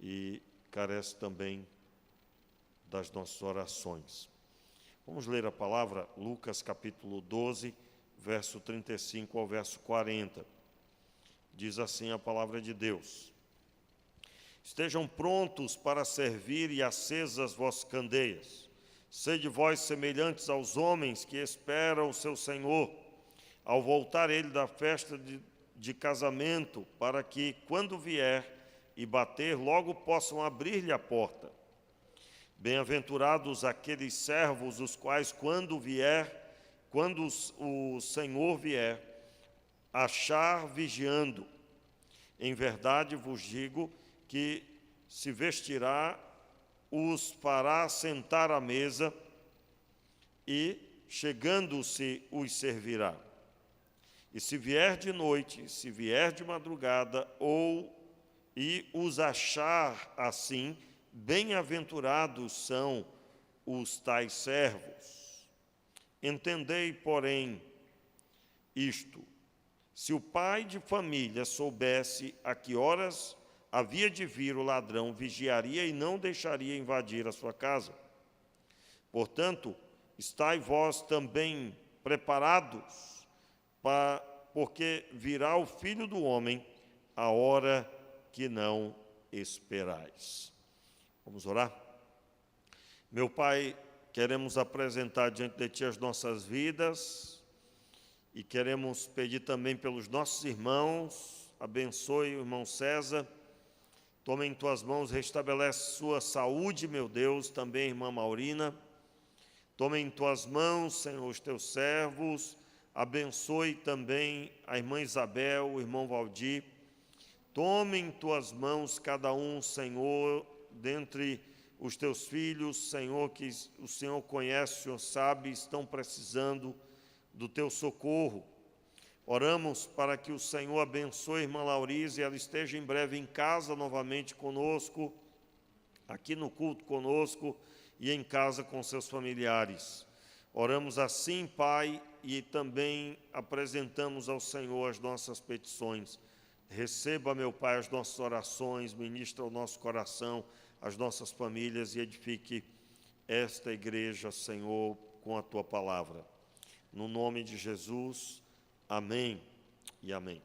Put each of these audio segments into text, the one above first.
e carece também das nossas orações. Vamos ler a palavra, Lucas capítulo 12, verso 35 ao verso 40. Diz assim a palavra de Deus: Estejam prontos para servir e acesas as vossas candeias. Sede vós semelhantes aos homens que esperam o seu Senhor, ao voltar ele da festa de casamento, para que, quando vier e bater, logo possam abrir-lhe a porta. Bem-aventurados aqueles servos, os quais, quando o Senhor vier, achar vigiando. Em verdade vos digo que se vestirá, os fará sentar à mesa e, chegando-se, os servirá. E se vier de noite, se vier de madrugada, e os achar assim, bem-aventurados são os tais servos. Entendei, porém, isto: se o pai de família soubesse a que horas havia de vir o ladrão, vigiaria e não deixaria invadir a sua casa. Portanto, estai vós também preparados, porque virá o Filho do Homem a hora que não esperais. Vamos orar? Meu Pai, queremos apresentar diante de Ti as nossas vidas e queremos pedir também pelos nossos irmãos. Abençoe o irmão César, toma em Tuas mãos, restabelece sua saúde, meu Deus, também a irmã Maurina. Toma em Tuas mãos, Senhor, os Teus servos, abençoe também a irmã Isabel, o irmão Valdir. Tome em Tuas mãos cada um, Senhor, dentre os Teus filhos, Senhor, que o Senhor conhece, o Senhor sabe, estão precisando do Teu socorro. Oramos para que o Senhor abençoe a irmã Laurize e ela esteja em breve em casa novamente conosco, aqui no culto conosco e em casa com seus familiares. Oramos assim, Pai, e também apresentamos ao Senhor as nossas petições. Receba, meu Pai, as nossas orações, ministra o nosso coração, as nossas famílias e edifique esta igreja, Senhor, com a Tua palavra. No nome de Jesus, amém e amém.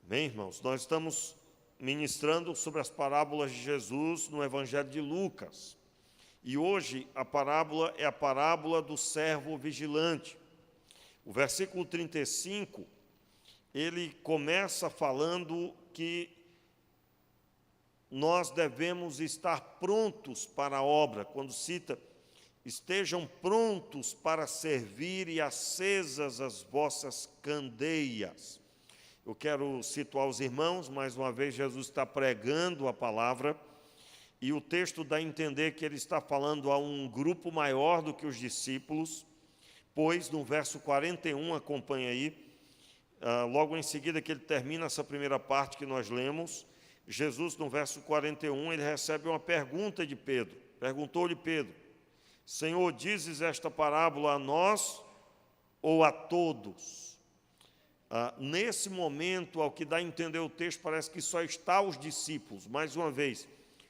Bem, irmãos, nós estamos ministrando sobre as parábolas de Jesus no Evangelho de Lucas. E hoje a parábola é a parábola do servo vigilante. O versículo 35, ele começa falando que nós devemos estar prontos para a obra, quando cita: estejam prontos para servir e acesas as vossas candeias. Eu quero situar os irmãos, mais uma vez Jesus está pregando a palavra, e o texto dá a entender que ele está falando a um grupo maior do que os discípulos, pois no verso 41, acompanha aí, logo em seguida que ele termina essa primeira parte que nós lemos, Jesus, no verso 41, ele recebe uma pergunta de Pedro. Perguntou-lhe Pedro: Senhor, dizes esta parábola a nós ou a todos? Nesse momento, ao que dá a entender o texto, parece que só está os discípulos. Mais uma vez,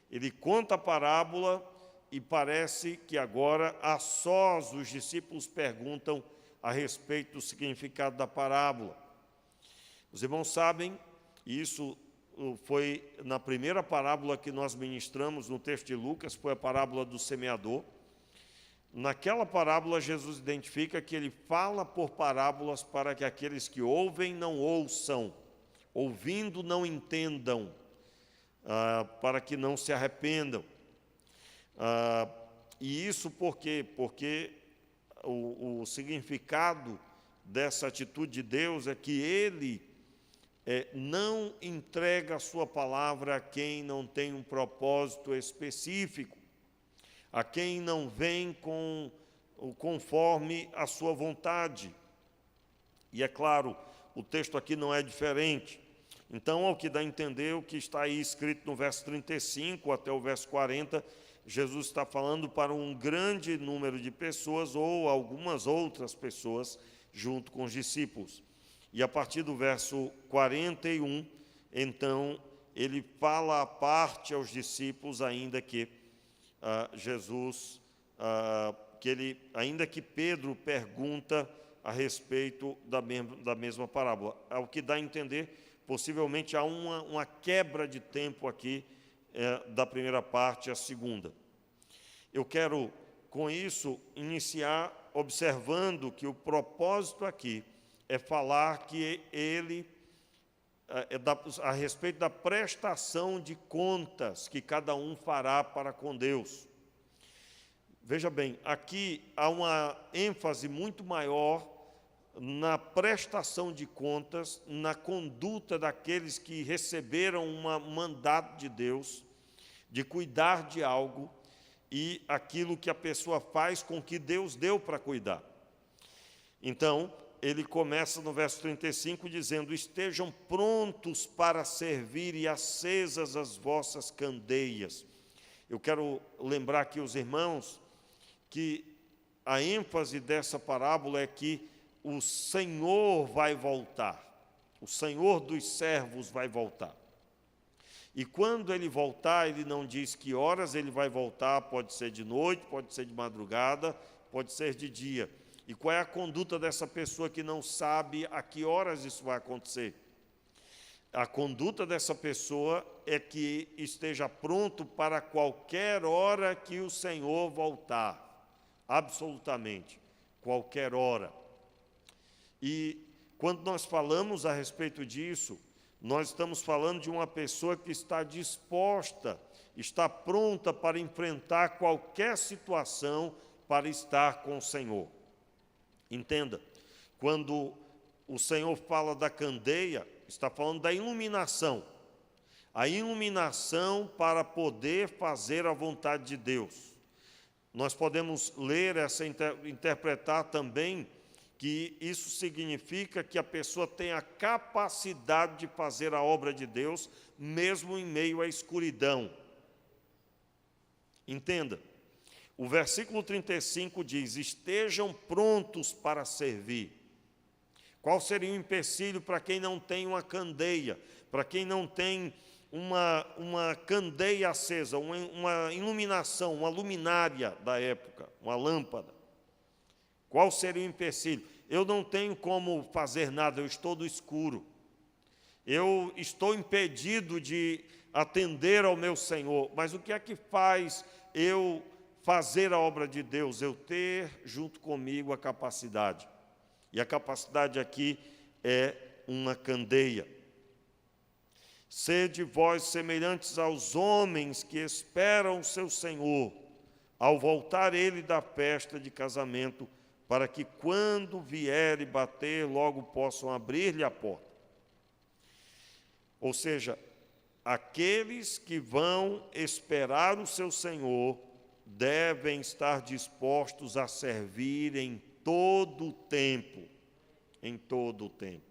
ele conta a parábola e parece que agora, a sós, os discípulos perguntam a respeito do significado da parábola. Os irmãos sabem, e isso foi na primeira parábola que nós ministramos no texto de Lucas, foi a parábola do semeador. Naquela parábola, Jesus identifica que ele fala por parábolas para que aqueles que ouvem não ouçam, ouvindo não entendam, para que não se arrependam. E isso por quê? Porque o significado dessa atitude de Deus é que Ele não entrega a sua palavra a quem não tem um propósito específico, a quem não vem conforme a sua vontade. E é claro, o texto aqui não é diferente. Então, ao que dá a entender, o que está aí escrito no verso 35 até o verso 40, Jesus está falando para um grande número de pessoas ou algumas outras pessoas junto com os discípulos. E a partir do verso 41, então, ele fala à parte aos discípulos, ainda que ainda que Pedro pergunta a respeito da mesma parábola. Ao que dá a entender, possivelmente há uma quebra de tempo aqui da primeira parte à segunda. Eu quero, com isso, iniciar observando que o propósito aqui é falar que a respeito da prestação de contas que cada um fará para com Deus. Veja bem, aqui há uma ênfase muito maior na prestação de contas, na conduta daqueles que receberam um mandato de Deus, de cuidar de algo, e aquilo que a pessoa faz com que Deus deu para cuidar. Então, ele começa no verso 35 dizendo: estejam prontos para servir e acesas as vossas candeias. Eu quero lembrar aqui os irmãos que a ênfase dessa parábola é que o Senhor vai voltar, o Senhor dos servos vai voltar. E quando ele voltar, ele não diz que horas ele vai voltar, pode ser de noite, pode ser de madrugada, pode ser de dia. E qual é a conduta dessa pessoa que não sabe a que horas isso vai acontecer? A conduta dessa pessoa é que esteja pronto para qualquer hora que o Senhor voltar. Absolutamente, qualquer hora. E quando nós falamos a respeito disso, nós estamos falando de uma pessoa que está disposta, está pronta para enfrentar qualquer situação para estar com o Senhor. Entenda, quando o Senhor fala da candeia, está falando da iluminação. A iluminação para poder fazer a vontade de Deus. Nós podemos ler interpretar também que isso significa que a pessoa tem a capacidade de fazer a obra de Deus, mesmo em meio à escuridão. Entenda, o versículo 35 diz: estejam prontos para servir. Qual seria o empecilho para quem não tem uma candeia, para quem não tem uma candeia acesa, uma iluminação, uma luminária da época, uma lâmpada? Qual seria o empecilho? Eu não tenho como fazer nada, eu estou no escuro. Eu estou impedido de atender ao meu Senhor. Mas o que é que faz eu fazer a obra de Deus? Eu ter junto comigo a capacidade. E a capacidade aqui é uma candeia. Sede vós semelhantes aos homens que esperam o seu Senhor, ao voltar ele da festa de casamento, para que quando vier e bater, logo possam abrir-lhe a porta. Ou seja, aqueles que vão esperar o seu Senhor devem estar dispostos a servir em todo o tempo. Em todo o tempo.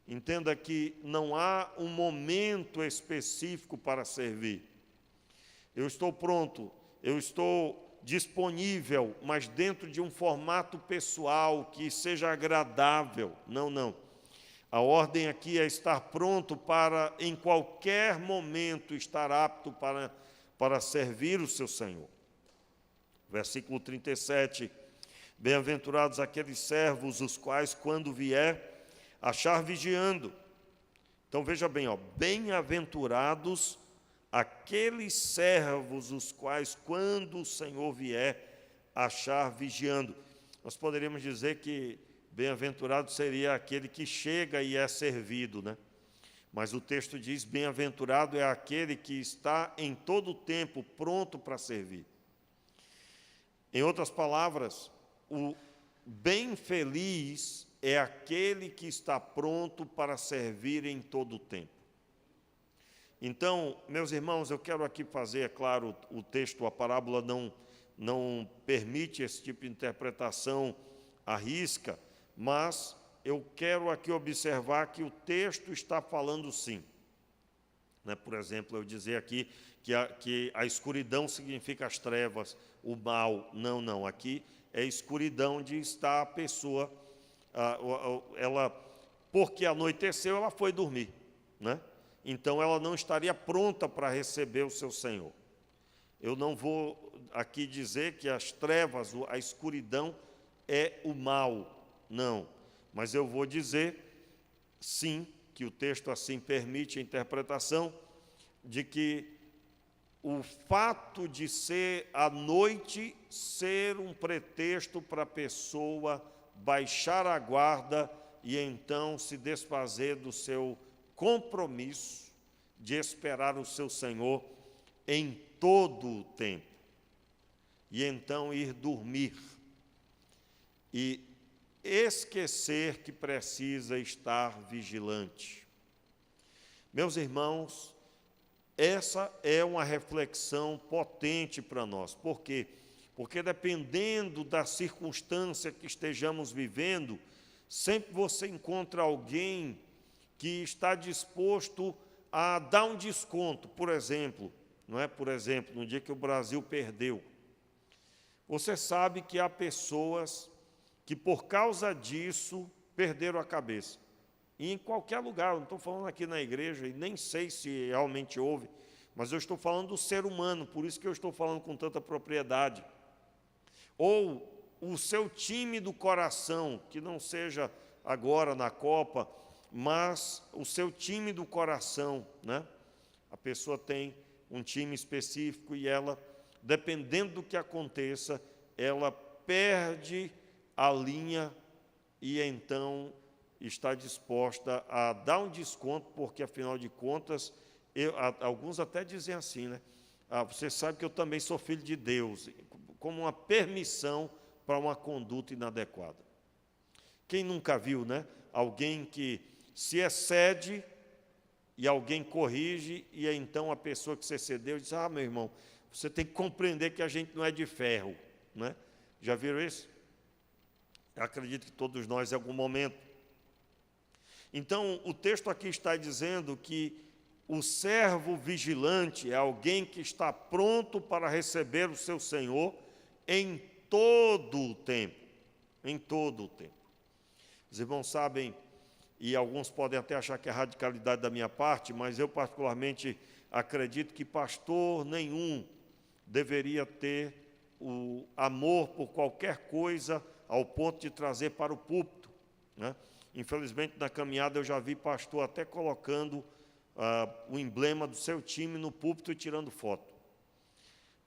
Entenda que não há um momento específico para servir. Eu estou pronto, eu estou disponível, mas dentro de um formato pessoal que seja agradável. Não. A ordem aqui é estar pronto para, em qualquer momento, estar apto para servir o seu Senhor. Versículo 37. Bem-aventurados aqueles servos, os quais, quando vier, achar vigiando. Então, veja bem, bem-aventurados aqueles servos, os quais, quando o Senhor vier, achar vigiando. Nós poderíamos dizer que bem-aventurado seria aquele que chega e é servido, né? Mas o texto diz: bem-aventurado é aquele que está em todo o tempo pronto para servir. Em outras palavras, o bem feliz é aquele que está pronto para servir em todo o tempo. Então, meus irmãos, eu quero aqui fazer, é claro, o texto, a parábola não permite esse tipo de interpretação à risca, mas eu quero aqui observar que o texto está falando sim. Por exemplo, eu dizer aqui que a escuridão significa as trevas, o mal. Não, aqui é escuridão de estar a pessoa, porque anoiteceu, ela foi dormir, né? então ela não estaria pronta para receber o seu Senhor. Eu não vou aqui dizer que as trevas, a escuridão é o mal, não. Mas eu vou dizer, sim, que o texto assim permite a interpretação de que o fato de ser a noite ser um pretexto para a pessoa baixar a guarda e então se desfazer do seu compromisso de esperar o seu Senhor em todo o tempo. E então ir dormir e esquecer que precisa estar vigilante. Meus irmãos, essa é uma reflexão potente para nós. Por quê? Porque dependendo da circunstância que estejamos vivendo, sempre você encontra alguém que está disposto a dar um desconto. Por exemplo, no dia que o Brasil perdeu, você sabe que há pessoas que por causa disso perderam a cabeça. E em qualquer lugar, eu não estou falando aqui na igreja, e nem sei se realmente houve, mas eu estou falando do ser humano, por isso que eu estou falando com tanta propriedade. Ou o seu time do coração, que não seja agora na Copa, mas o seu time do coração, né? A pessoa tem um time específico e ela, dependendo do que aconteça, ela perde a linha e então está disposta a dar um desconto, porque, afinal de contas, alguns até dizem assim, né? Você sabe que eu também sou filho de Deus, como uma permissão para uma conduta inadequada. Quem nunca viu, né? Alguém que se excede e alguém corrige, e então a pessoa que se excedeu diz, meu irmão, você tem que compreender que a gente não é de ferro, né? Já viram isso? Eu acredito que todos nós, em algum momento. Então, o texto aqui está dizendo que o servo vigilante é alguém que está pronto para receber o seu Senhor em todo o tempo. Em todo o tempo. Os irmãos sabem, e alguns podem até achar que é radicalidade da minha parte, mas eu particularmente acredito que pastor nenhum deveria ter o amor por qualquer coisa ao ponto de trazer para o púlpito, né? Infelizmente, na caminhada eu já vi pastor até colocando o emblema do seu time no púlpito e tirando foto.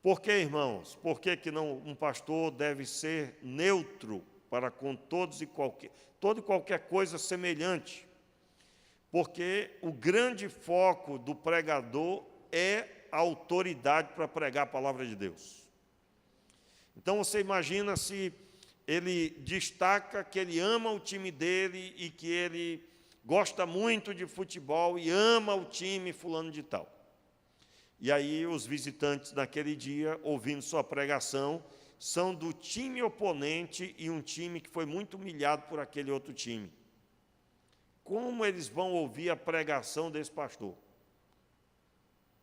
Por que, irmãos? Por que não um pastor deve ser neutro para com toda e qualquer coisa semelhante? Porque o grande foco do pregador é a autoridade para pregar a palavra de Deus. Então, você imagina se ele destaca que ele ama o time dele e que ele gosta muito de futebol e ama o time fulano de tal. E aí os visitantes naquele dia, ouvindo sua pregação, são do time oponente e um time que foi muito humilhado por aquele outro time. Como eles vão ouvir a pregação desse pastor?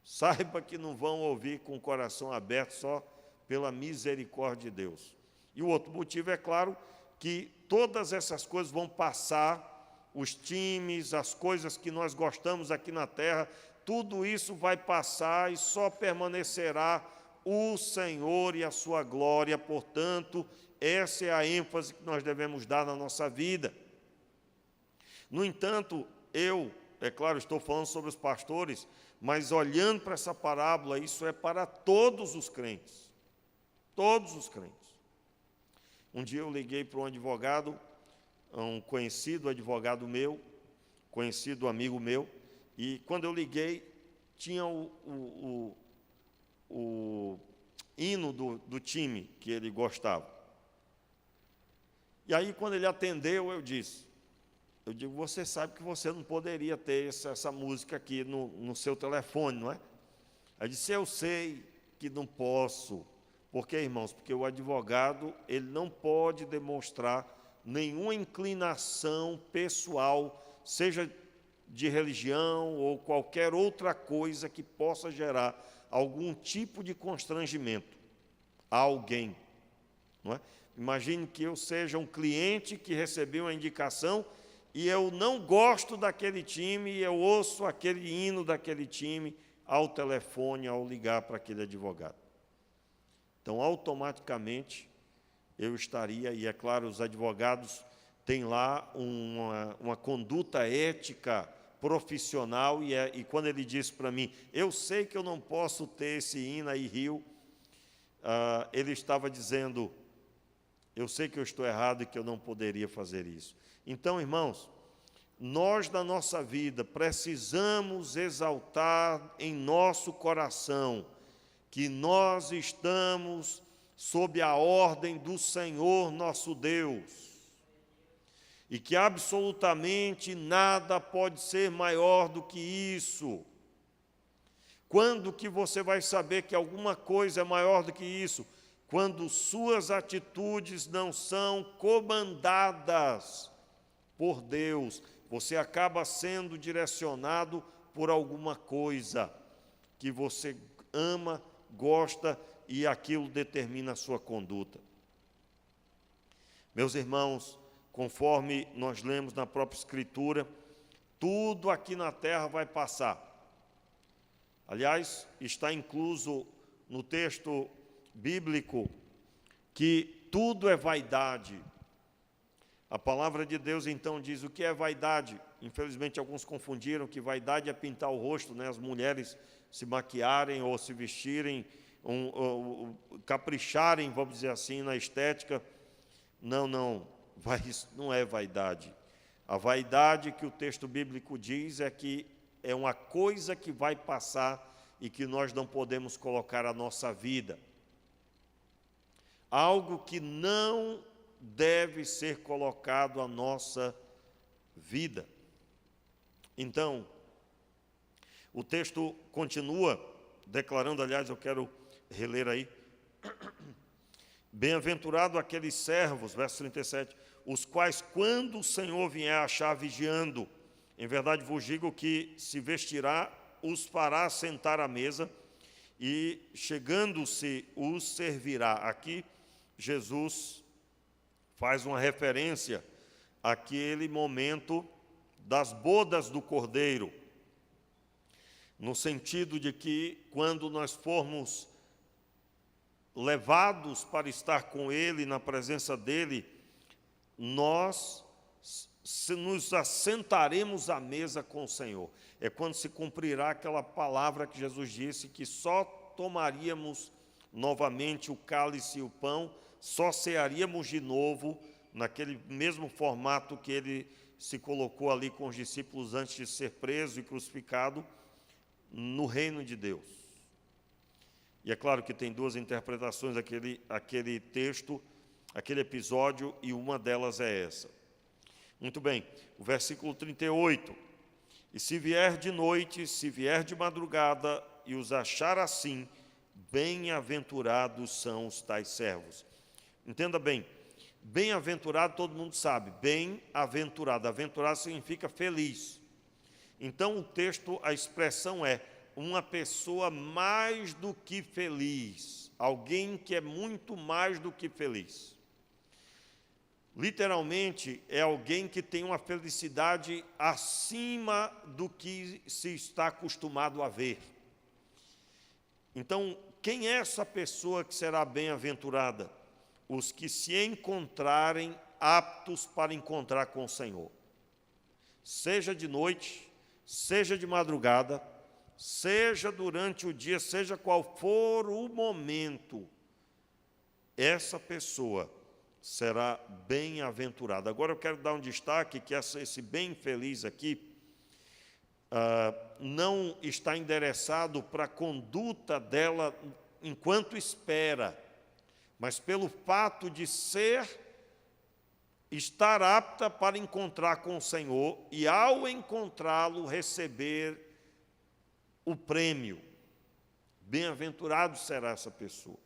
Saiba que não vão ouvir com o coração aberto só pela misericórdia de Deus. E o outro motivo é claro que todas essas coisas vão passar, os times, as coisas que nós gostamos aqui na terra, tudo isso vai passar e só permanecerá o Senhor e a sua glória. Portanto, essa é a ênfase que nós devemos dar na nossa vida. No entanto, é claro, estou falando sobre os pastores, mas olhando para essa parábola, isso é para todos os crentes. Todos os crentes. Um dia eu liguei para um advogado, um conhecido advogado meu, conhecido amigo meu, e quando eu liguei, tinha o hino do time que ele gostava. E aí, quando ele atendeu, eu digo, você sabe que você não poderia ter essa música aqui no seu telefone, não é? Ele disse, eu sei que não posso. Por quê, irmãos? Porque o advogado, ele não pode demonstrar nenhuma inclinação pessoal, seja de religião ou qualquer outra coisa que possa gerar algum tipo de constrangimento a alguém, não é? Imagine que eu seja um cliente que recebeu uma indicação e eu não gosto daquele time, e eu ouço aquele hino daquele time ao telefone, ao ligar para aquele advogado. Então, automaticamente, eu estaria, e é claro, os advogados têm lá uma conduta ética profissional, e quando ele disse para mim, eu sei que eu não posso ter esse hino aí, Rio, ele estava dizendo, eu sei que eu estou errado e que eu não poderia fazer isso. Então, irmãos, nós da nossa vida precisamos exaltar em nosso coração que nós estamos sob a ordem do Senhor nosso Deus e que absolutamente nada pode ser maior do que isso. Quando que você vai saber que alguma coisa é maior do que isso? Quando suas atitudes não são comandadas por Deus, você acaba sendo direcionado por alguma coisa que você ama, gosta e aquilo determina a sua conduta. Meus irmãos, conforme nós lemos na própria Escritura, tudo aqui na terra vai passar. Aliás, está incluso no texto bíblico que tudo é vaidade. A palavra de Deus, então, diz o que é vaidade. Infelizmente, alguns confundiram que vaidade é pintar o rosto, né? As mulheres se maquiarem ou se vestirem, capricharem, vamos dizer assim, na estética. Não, isso não é vaidade. A vaidade que o texto bíblico diz é que é uma coisa que vai passar e que nós não podemos colocar a nossa vida. Algo que não deve ser colocado à nossa vida. Então, o texto continua declarando, aliás, eu quero reler aí. Bem-aventurado aqueles servos, verso 37, os quais, quando o Senhor vier achar vigiando, em verdade vos digo que se vestirá, os fará sentar à mesa, e chegando-se os servirá. Aqui, Jesus faz uma referência àquele momento das bodas do Cordeiro, no sentido de que, quando nós formos levados para estar com Ele, na presença dEle, nós nos assentaremos à mesa com o Senhor. É quando se cumprirá aquela palavra que Jesus disse, que só tomaríamos novamente o cálice e o pão, só cearíamos de novo, naquele mesmo formato que Ele se colocou ali com os discípulos antes de ser preso e crucificado, no reino de Deus. E é claro que tem duas interpretações daquele texto, aquele episódio, e uma delas é essa. Muito bem, o versículo 38. E se vier de noite, se vier de madrugada, e os achar assim, bem-aventurados são os tais servos. Entenda bem, bem-aventurado todo mundo sabe, bem-aventurado, aventurado significa feliz. Então o texto, a expressão é uma pessoa mais do que feliz, alguém que é muito mais do que feliz. Literalmente, é alguém que tem uma felicidade acima do que se está acostumado a ver. Então, quem é essa pessoa que será bem-aventurada? Os que se encontrarem aptos para encontrar com o Senhor. Seja de noite, seja de madrugada, seja durante o dia, seja qual for o momento, essa pessoa será bem-aventurada. Agora eu quero dar um destaque, que esse bem feliz aqui não está endereçado para a conduta dela enquanto espera, mas pelo fato de estar apta para encontrar com o Senhor e, ao encontrá-lo, receber o prêmio. Bem-aventurado será essa pessoa.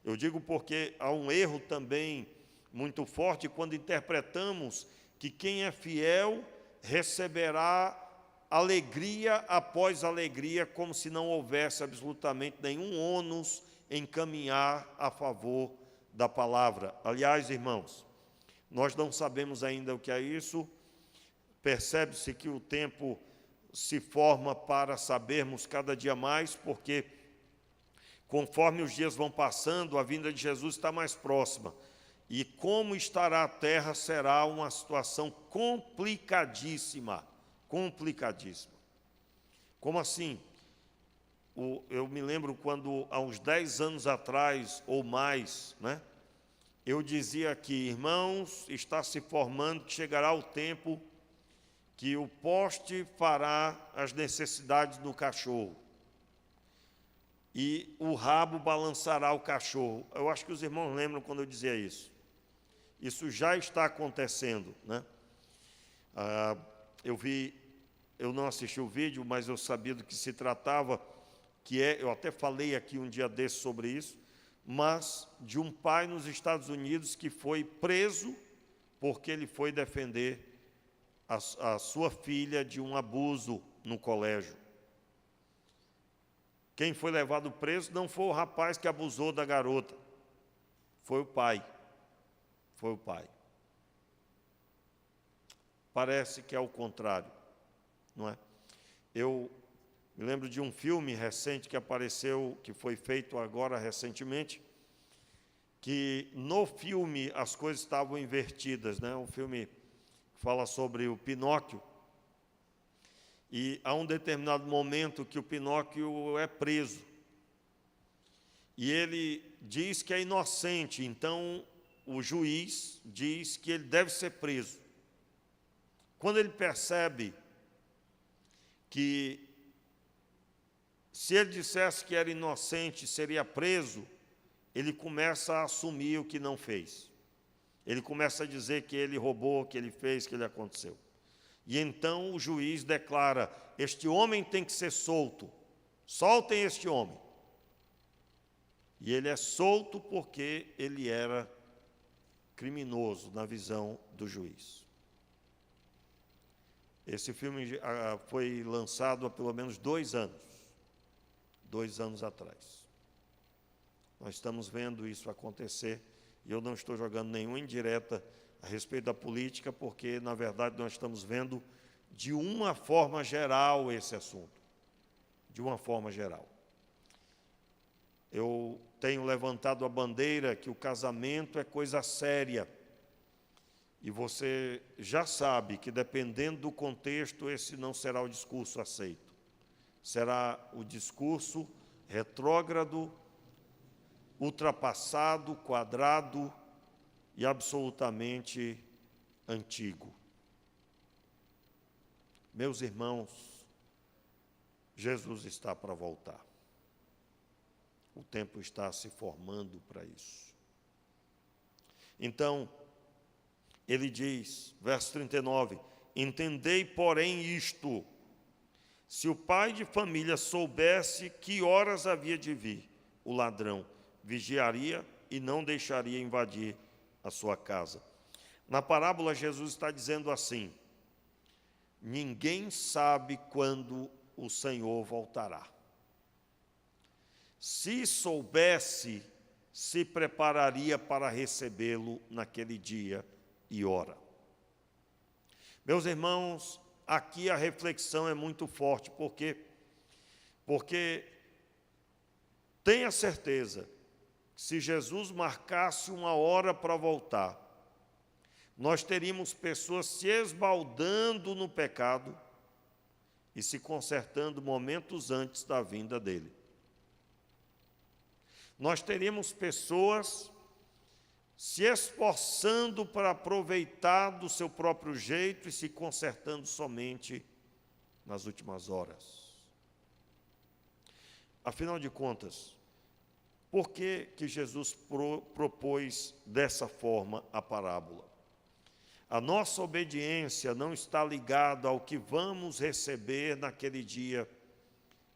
Eu digo porque há um erro também muito forte quando interpretamos que quem é fiel receberá alegria após alegria, como se não houvesse absolutamente nenhum ônus em caminhar a favor da palavra. Aliás, irmãos, nós não sabemos ainda o que é isso. percebe-se que o tempo se forma para sabermos cada dia mais, porque conforme os dias vão passando, a vinda de Jesus está mais próxima. E como estará a terra será uma situação complicadíssima, complicadíssima. Como assim? Eu me lembro quando, há uns 10 anos atrás, ou mais, eu dizia que, irmãos, está se formando que chegará o tempo que o poste fará as necessidades do cachorro e o rabo balançará o cachorro. Eu acho que os irmãos lembram quando eu dizia isso. Isso já está acontecendo, eu não assisti o vídeo, mas eu sabia do que se tratava, eu até falei aqui um dia desse sobre isso, mas de um pai nos Estados Unidos que foi preso porque ele foi defender a sua filha de um abuso no colégio. Quem foi levado preso não foi o rapaz que abusou da garota, foi o pai. Foi o pai. Parece que é o contrário, não é? Eu me lembro de um filme recente que apareceu, que foi feito agora recentemente, que no filme as coisas estavam invertidas, Um filme que fala sobre o Pinóquio, e há um determinado momento que o Pinóquio é preso, e ele diz que é inocente, então o juiz diz que ele deve ser preso. Quando ele percebe que, se ele dissesse que era inocente, seria preso, ele começa a assumir o que não fez. Ele começa a dizer que ele roubou, que ele fez, que ele aconteceu. E então o juiz declara: este homem tem que ser solto, soltem este homem. E ele é solto porque ele era criminoso na visão do juiz. Esse filme foi lançado há pelo menos 2 anos. 2 anos atrás. Nós estamos vendo isso acontecer, e eu não estou jogando nenhuma indireta a respeito da política, porque, na verdade, nós estamos vendo de uma forma geral esse assunto. De uma forma geral. Eu tenho levantado a bandeira que o casamento é coisa séria. E você já sabe que, dependendo do contexto, esse não será o discurso aceito. Será o discurso retrógrado, ultrapassado, quadrado e absolutamente antigo. Meus irmãos, Jesus está para voltar. O tempo está se formando para isso. Então, ele diz, verso 39, entendei, porém, isto: se o pai de família soubesse que horas havia de vir o ladrão, vigiaria e não deixaria invadir a sua casa. Na parábola, Jesus está dizendo assim: ninguém sabe quando o Senhor voltará. Se soubesse, se prepararia para recebê-lo naquele dia e hora. Meus irmãos, aqui a reflexão é muito forte, porque tenha certeza, se Jesus marcasse uma hora para voltar, nós teríamos pessoas se esbaldando no pecado e se consertando momentos antes da vinda dele. Nós teríamos pessoas se esforçando para aproveitar do seu próprio jeito e se consertando somente nas últimas horas. Afinal de contas, por que Jesus propôs dessa forma a parábola? A nossa obediência não está ligada ao que vamos receber naquele dia,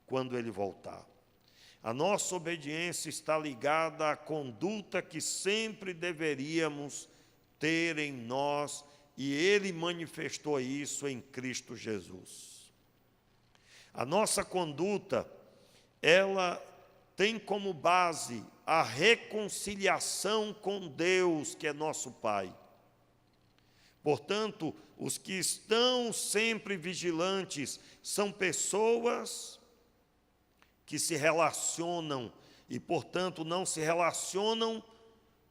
quando ele voltar. A nossa obediência está ligada à conduta que sempre deveríamos ter em nós, e ele manifestou isso em Cristo Jesus. A nossa conduta, ela tem como base a reconciliação com Deus, que é nosso Pai. Portanto, os que estão sempre vigilantes são pessoas que se relacionam e, portanto, não se relacionam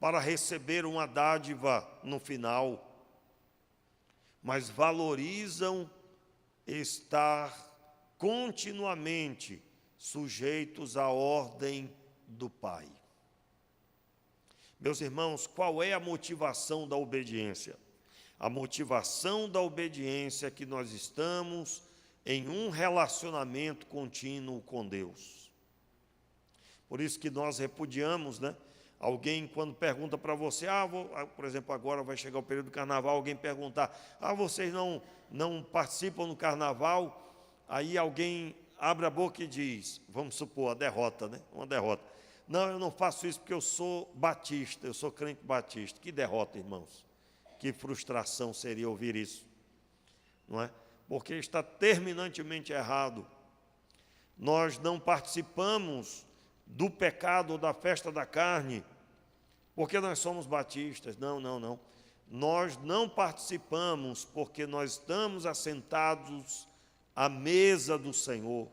para receber uma dádiva no final, mas valorizam estar continuamente sujeitos à ordem do Pai. Meus irmãos, qual é a motivação da obediência? A motivação da obediência é que nós estamos em um relacionamento contínuo com Deus. Por isso que nós repudiamos, Alguém, quando pergunta para você, por exemplo, agora vai chegar o período do carnaval, alguém perguntar, vocês não participam do carnaval? Aí alguém abre a boca e diz, vamos supor, a derrota, uma derrota. Não, eu não faço isso porque eu sou batista, eu sou crente batista. Que derrota, irmãos. Que frustração seria ouvir isso, não é? Porque está terminantemente errado. Nós não participamos do pecado ou da festa da carne porque nós somos batistas. Não. Nós não participamos porque nós estamos assentados à mesa do Senhor.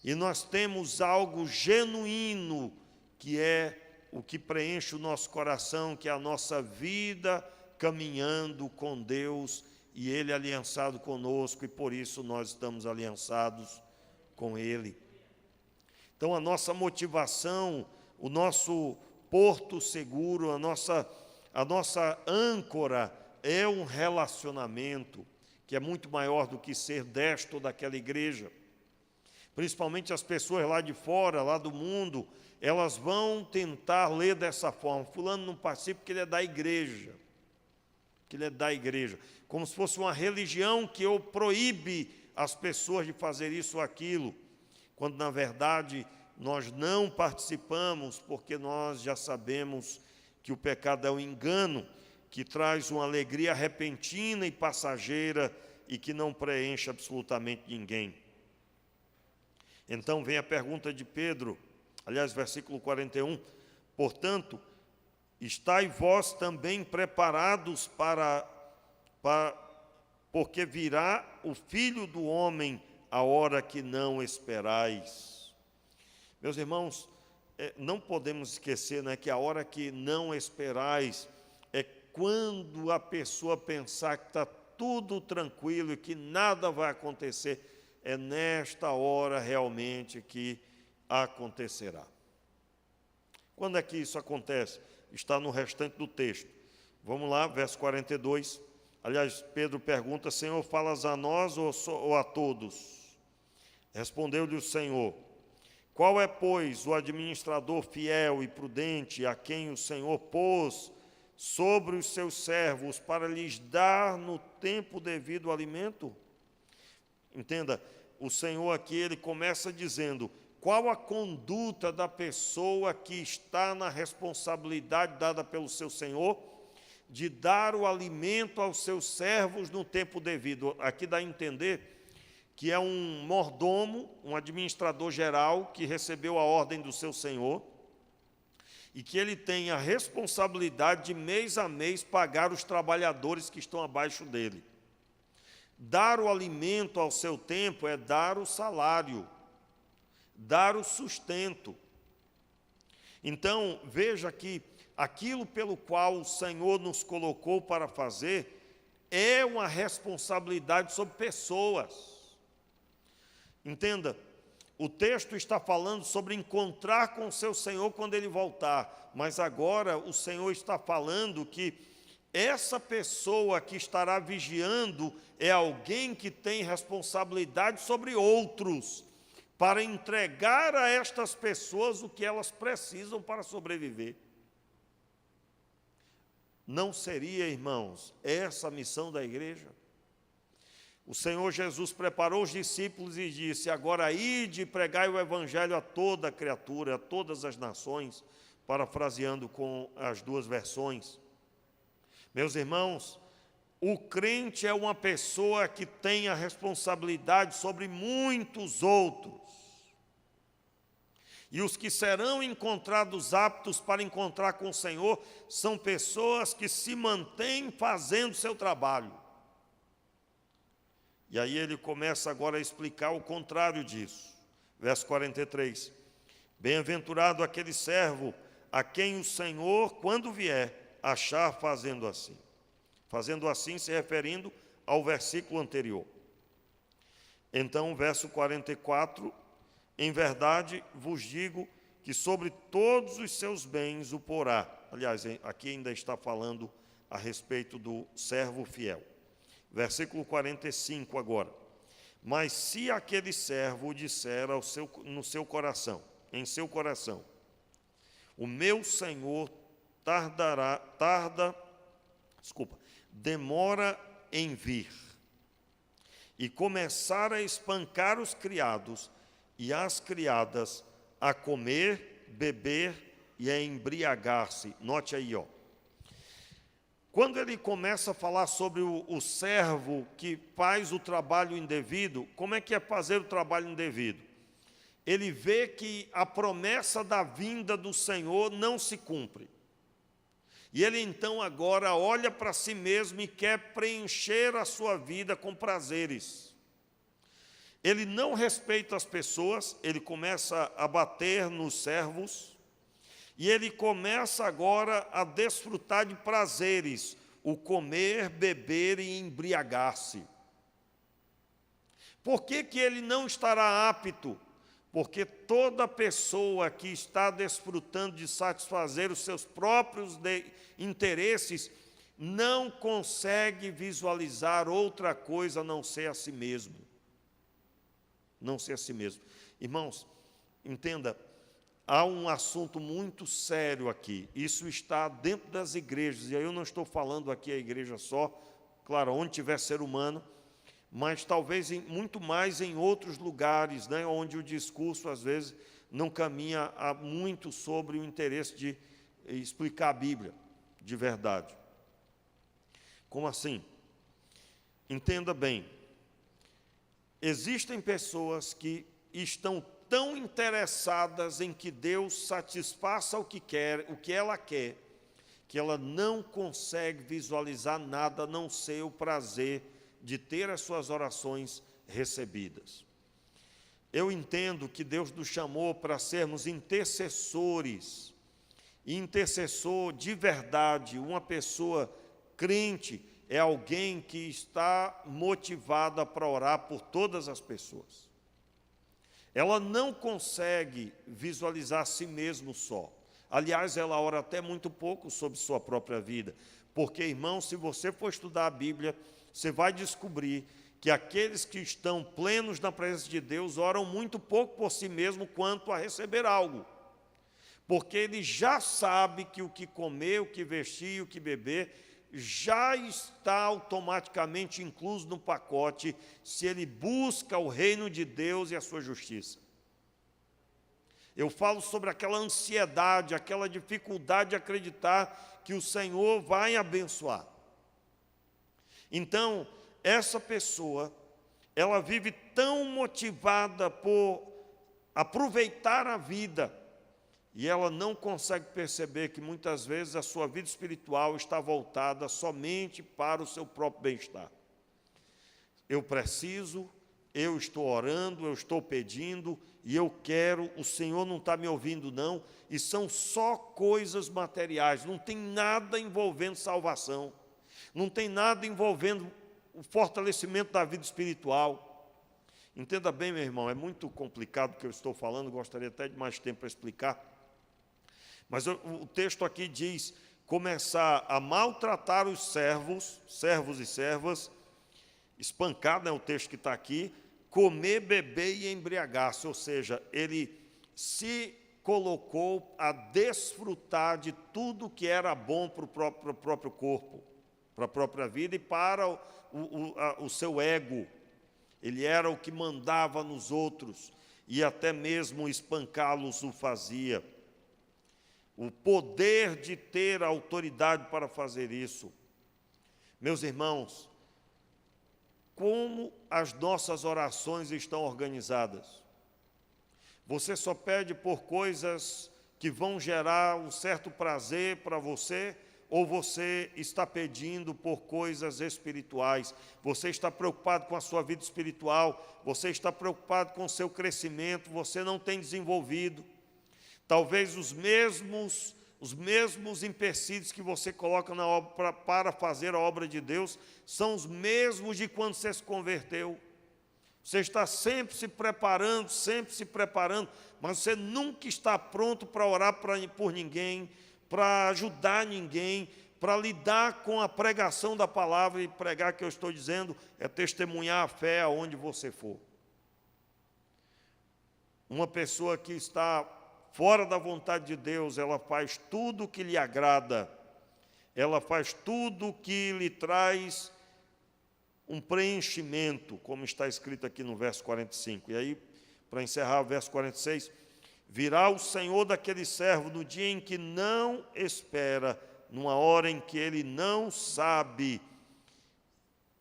E nós temos algo genuíno, que é o que preenche o nosso coração, que é a nossa vida caminhando com Deus, e Ele aliançado conosco, e por isso nós estamos aliançados com Ele. Então a nossa motivação, o nosso porto seguro, a nossa âncora é um relacionamento que é muito maior do que ser desta ou daquela igreja. Principalmente as pessoas lá de fora, lá do mundo, elas vão tentar ler dessa forma. Fulano não participa porque ele é da igreja. Como se fosse uma religião que proíbe as pessoas de fazer isso ou aquilo. Quando, na verdade, nós não participamos porque nós já sabemos que o pecado é um engano, que traz uma alegria repentina e passageira e que não preenche absolutamente ninguém. Então vem a pergunta de Pedro, aliás, versículo 41, portanto, estai vós também preparados porque virá o Filho do Homem a hora que não esperais. Meus irmãos, não podemos esquecer que a hora que não esperais é quando a pessoa pensar que está tudo tranquilo e que nada vai acontecer. É nesta hora realmente que acontecerá. Quando é que isso acontece? Está no restante do texto. Vamos lá, verso 42. Aliás, Pedro pergunta, Senhor, falas a nós ou a todos? Respondeu-lhe o Senhor, qual é, pois, o administrador fiel e prudente a quem o Senhor pôs sobre os seus servos para lhes dar no tempo devido o alimento? Entenda, o Senhor aqui, ele começa dizendo, qual a conduta da pessoa que está na responsabilidade dada pelo seu Senhor de dar o alimento aos seus servos no tempo devido. Aqui dá a entender que é um mordomo, um administrador geral que recebeu a ordem do seu Senhor e que ele tem a responsabilidade de mês a mês pagar os trabalhadores que estão abaixo dele. Dar o alimento ao seu tempo é dar o salário, dar o sustento. Então, veja que aquilo pelo qual o Senhor nos colocou para fazer é uma responsabilidade sobre pessoas. Entenda, o texto está falando sobre encontrar com o seu Senhor quando Ele voltar, mas agora o Senhor está falando que essa pessoa que estará vigiando é alguém que tem responsabilidade sobre outros, para entregar a estas pessoas o que elas precisam para sobreviver. Não seria, irmãos, essa a missão da igreja? O Senhor Jesus preparou os discípulos e disse, agora ide e pregai o evangelho a toda criatura, a todas as nações, parafraseando com as duas versões. Meus irmãos, o crente é uma pessoa que tem a responsabilidade sobre muitos outros. E os que serão encontrados aptos para encontrar com o Senhor são pessoas que se mantêm fazendo seu trabalho. E aí ele começa agora a explicar o contrário disso. Verso 43. Bem-aventurado aquele servo a quem o Senhor, quando vier, achar fazendo assim. Fazendo assim, se referindo ao versículo anterior. Então, verso 44, em verdade vos digo que sobre todos os seus bens o porá. Aliás, aqui ainda está falando a respeito do servo fiel. Versículo 45 agora. Mas se aquele servo disser em seu coração, o meu senhor demora em vir, e começar a espancar os criados e as criadas, a comer, beber e a embriagar-se. Note aí, quando ele começa a falar sobre o servo que faz o trabalho indevido, como é que é fazer o trabalho indevido? Ele vê que a promessa da vinda do Senhor não se cumpre. E ele então agora olha para si mesmo e quer preencher a sua vida com prazeres. Ele não respeita as pessoas, ele começa a bater nos servos, e ele começa agora a desfrutar de prazeres, o comer, beber e embriagar-se. Por que ele não estará apto? Porque toda pessoa que está desfrutando de satisfazer os seus próprios interesses não consegue visualizar outra coisa a não ser a si mesmo. Não ser a si mesmo. Irmãos, entenda, há um assunto muito sério aqui. Isso está dentro das igrejas, e aí eu não estou falando aqui a igreja só, claro, onde tiver ser humano, mas talvez muito mais em outros lugares, né, onde o discurso, às vezes, não caminha muito sobre o interesse de explicar a Bíblia de verdade. Como assim? Entenda bem. Existem pessoas que estão tão interessadas em que Deus satisfaça o que ela quer, que ela não consegue visualizar nada a não ser o prazer de ter as suas orações recebidas. Eu entendo que Deus nos chamou para sermos intercessores, e intercessor de verdade, uma pessoa crente, é alguém que está motivada para orar por todas as pessoas. Ela não consegue visualizar a si mesmo só. Aliás, ela ora até muito pouco sobre sua própria vida, porque, irmão, se você for estudar a Bíblia, você vai descobrir que aqueles que estão plenos na presença de Deus oram muito pouco por si mesmo quanto a receber algo. Porque ele já sabe que o que comer, o que vestir, o que beber, já está automaticamente incluso no pacote se ele busca o reino de Deus e a sua justiça. Eu falo sobre aquela ansiedade, aquela dificuldade de acreditar que o Senhor vai abençoar. Então, essa pessoa, ela vive tão motivada por aproveitar a vida, e ela não consegue perceber que muitas vezes a sua vida espiritual está voltada somente para o seu próprio bem-estar. Eu preciso, eu estou orando, eu estou pedindo, e eu quero, o Senhor não está me ouvindo não, e são só coisas materiais, não tem nada envolvendo salvação, não tem nada envolvendo o fortalecimento da vida espiritual. Entenda bem, meu irmão, é muito complicado o que eu estou falando, gostaria até de mais tempo para explicar. Mas o texto aqui diz, começar a maltratar os servos e servas, espancar, o texto que está aqui, comer, beber e embriagar-se, ou seja, ele se colocou a desfrutar de tudo que era bom para o próprio corpo, para a própria vida e para o seu ego. Ele era o que mandava nos outros, e até mesmo espancá-los o fazia. O poder de ter a autoridade para fazer isso. Meus irmãos, como as nossas orações estão organizadas? Você só pede por coisas que vão gerar um certo prazer para você, ou você está pedindo por coisas espirituais? Você está preocupado com a sua vida espiritual, você está preocupado com o seu crescimento, você não tem desenvolvido. Talvez os mesmos empecilhos que você coloca na obra para fazer a obra de Deus são os mesmos de quando você se converteu. Você está sempre se preparando, mas você nunca está pronto para orar por ninguém, para ajudar ninguém, para lidar com a pregação da palavra. E pregar, que eu estou dizendo, é testemunhar a fé aonde você for. Uma pessoa que está fora da vontade de Deus, ela faz tudo o que lhe agrada, ela faz tudo o que lhe traz um preenchimento, como está escrito aqui no verso 45. E aí, para encerrar o verso 46, virá o Senhor daquele servo no dia em que não espera, numa hora em que ele não sabe,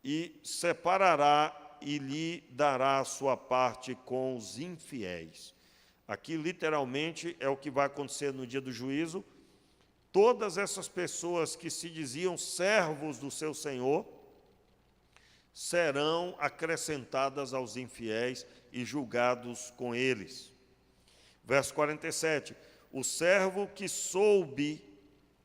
e separará e lhe dará a sua parte com os infiéis. Aqui, literalmente, é o que vai acontecer no dia do juízo. Todas essas pessoas que se diziam servos do seu Senhor serão acrescentadas aos infiéis e julgados com eles. Verso 47, o servo que soube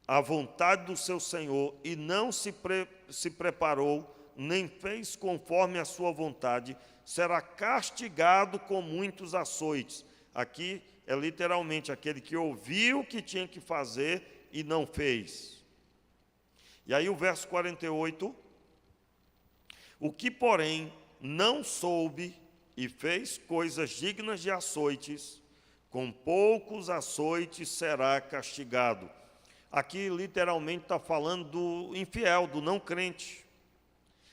a vontade do seu Senhor e não se preparou, nem fez conforme a sua vontade, será castigado com muitos açoites. Aqui é literalmente aquele que ouviu o que tinha que fazer e não fez. E aí o verso 48, o que, porém, não soube e fez coisas dignas de açoites, com poucos açoites será castigado. Aqui, literalmente, está falando do infiel, do não crente.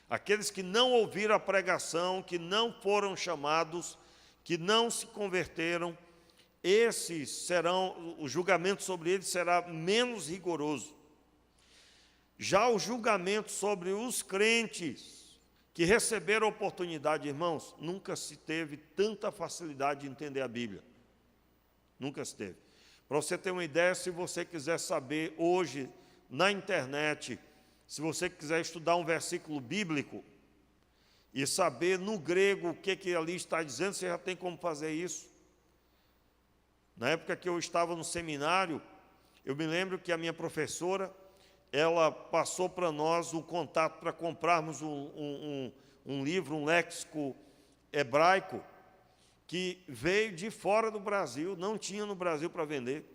Aqueles que não ouviram a pregação, que não foram chamados, que não se converteram, esses serão, o julgamento sobre eles será menos rigoroso. Já o julgamento sobre os crentes que receberam a oportunidade, irmãos, nunca se teve tanta facilidade de entender a Bíblia. Nunca se teve. Para você ter uma ideia, se você quiser saber hoje, na internet, se você quiser estudar um versículo bíblico e saber no grego o que ali está dizendo, você já tem como fazer isso. Na época que eu estava no seminário, eu me lembro que a minha professora, ela passou para nós um contato para comprarmos um livro, um léxico hebraico, que veio de fora do Brasil, não tinha no Brasil para vender.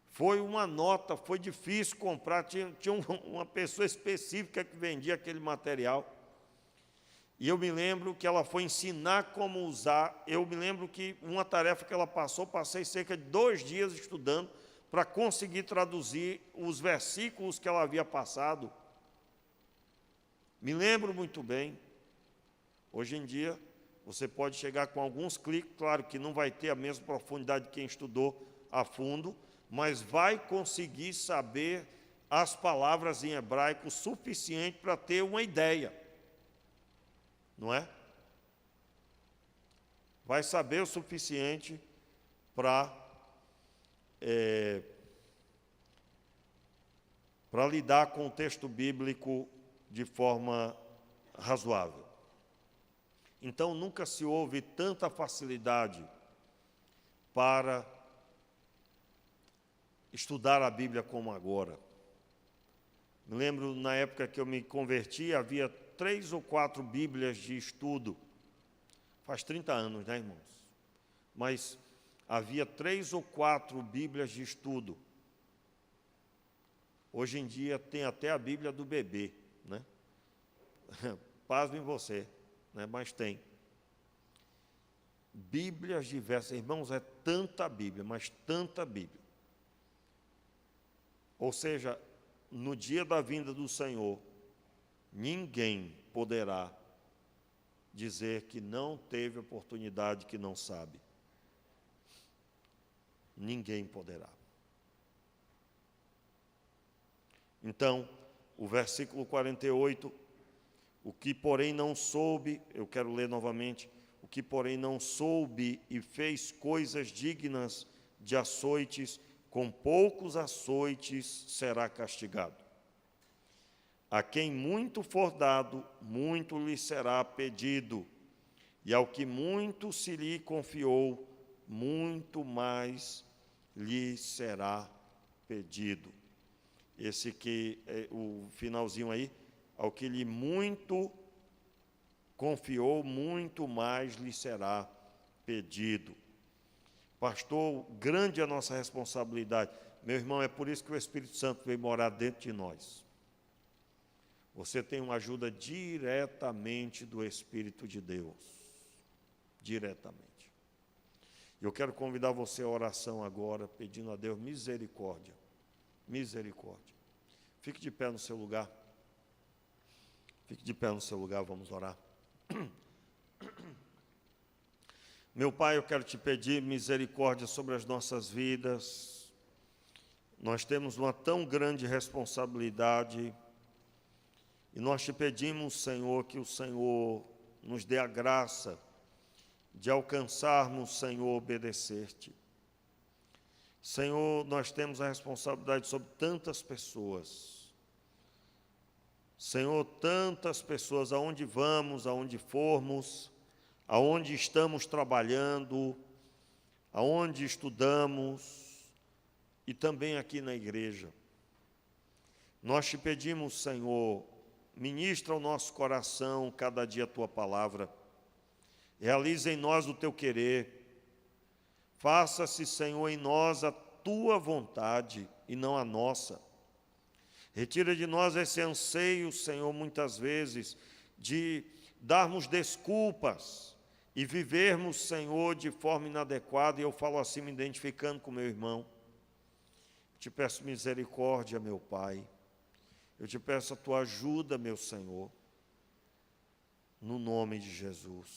Foi uma nota, foi difícil comprar, tinha uma pessoa específica que vendia aquele material. E eu me lembro que ela foi ensinar como usar. Eu me lembro que uma tarefa que ela passou, passei cerca de 2 dias estudando para conseguir traduzir os versículos que ela havia passado. Me lembro muito bem. Hoje em dia, você pode chegar com alguns cliques, claro que não vai ter a mesma profundidade de quem estudou a fundo, mas vai conseguir saber as palavras em hebraico suficiente para ter uma ideia. Não é? Vai saber o suficiente para lidar com o texto bíblico de forma razoável. Então, nunca se houve tanta facilidade para estudar a Bíblia como agora. Me lembro, na época que eu me converti, havia 3 ou 4 Bíblias de estudo. Faz 30 anos, né, irmãos? Mas havia 3 ou 4 Bíblias de estudo. Hoje em dia tem até a Bíblia do bebê, né? Pasmem você, né? Mas tem. Bíblias diversas. Irmãos, é tanta Bíblia, mas tanta Bíblia. Ou seja, no dia da vinda do Senhor, ninguém poderá dizer que não teve oportunidade, que não sabe. Ninguém poderá. Então, o versículo 48, o que porém não soube, eu quero ler novamente, o que, porém, não soube e fez coisas dignas de açoites, com poucos açoites será castigado. A quem muito for dado, muito lhe será pedido, e ao que muito se lhe confiou, muito mais lhe será pedido. Esse que é o finalzinho aí, ao que lhe muito confiou, muito mais lhe será pedido. Pastor, grande é a nossa responsabilidade. Meu irmão, é por isso que o Espírito Santo veio morar dentro de nós. Você tem uma ajuda diretamente do Espírito de Deus. Diretamente. Eu quero convidar você à oração agora, pedindo a Deus misericórdia. Misericórdia. Fique de pé no seu lugar. Fique de pé no seu lugar, vamos orar. Meu Pai, eu quero te pedir misericórdia sobre as nossas vidas. Nós temos uma tão grande responsabilidade e nós te pedimos, Senhor, que o Senhor nos dê a graça de alcançarmos, Senhor, obedecer-te. Senhor, nós temos a responsabilidade sobre tantas pessoas. Senhor, tantas pessoas, aonde vamos, aonde formos, aonde estamos trabalhando, aonde estudamos e também aqui na igreja. Nós te pedimos, Senhor, ministra ao nosso coração cada dia a tua palavra. Realiza em nós o teu querer. Faça-se, Senhor, em nós a tua vontade e não a nossa. Retira de nós esse anseio, Senhor, muitas vezes, de darmos desculpas e vivermos, Senhor, de forma inadequada, e eu falo assim, me identificando com meu irmão. Te peço misericórdia, meu Pai. Eu te peço a tua ajuda, meu Senhor, no nome de Jesus.